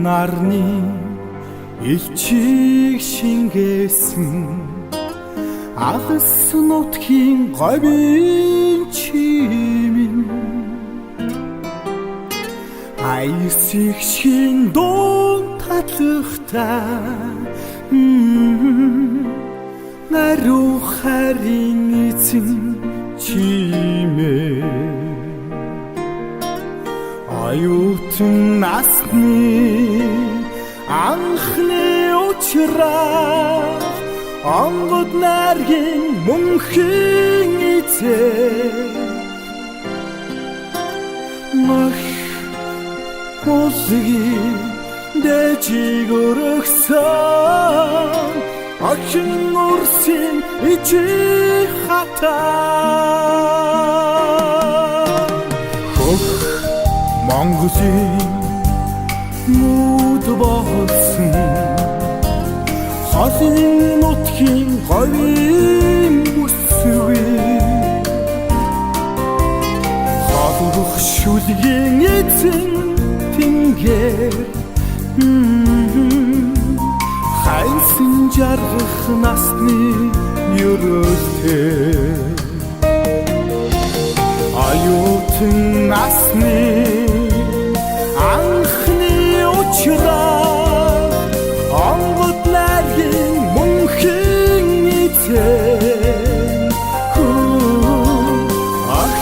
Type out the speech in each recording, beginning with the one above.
нарны элчиг шингээсэн алс нутгийн говийн чимэн айсыг шин дуун татлахтаа наруу харин эзэн чимээ аюутан насны анхны учраа онгод наргийн мөнхийн эзэн мах хосгийн дэжиг өргсөн ачин урсын ичи хатаа хөх Монголын мууд болсон Хасын нутгийн говийн бүсгүй хадурх шүлгийн эзэн тэнгэр хайсан жаргах насны ерөөстэй аюутан насны анхны учраа онгод наргийн мөнхийн эзэн ах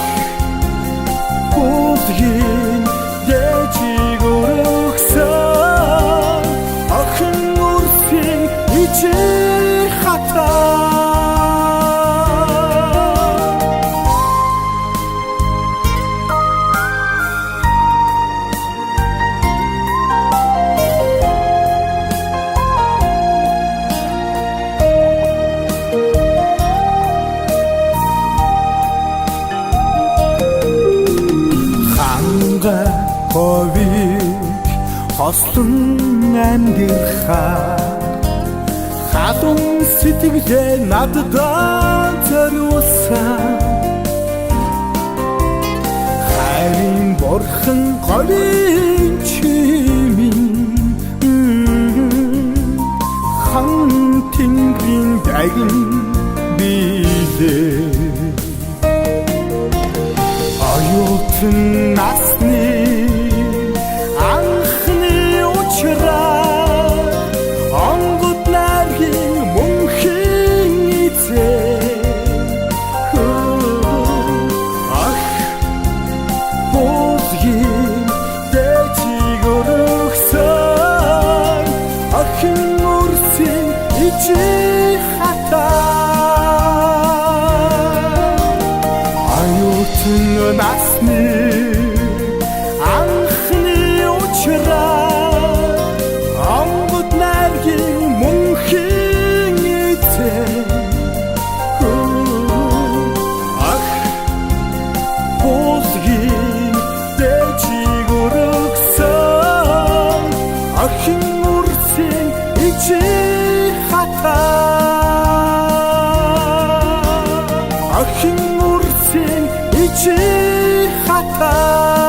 будгийн дэжиг өргсөн охин урсын ичи хатаа ховиг хослон амьдрахаар халуун сэтгэлээ надад зориулсан хайрын борхон говийн чимэн хан тэнгэрийн дагин билээ аюутан насны анхны учраа онгод наргийн мөнхийн эзэн ах будгийн дэжиг өргсөн охин урсын ичи аюутан насны анхны учраа онгод наргийн мөнхийн эзэн ах будгийн дэжиг өргсөн охин урсын ичи хатаа охин ичи хатаа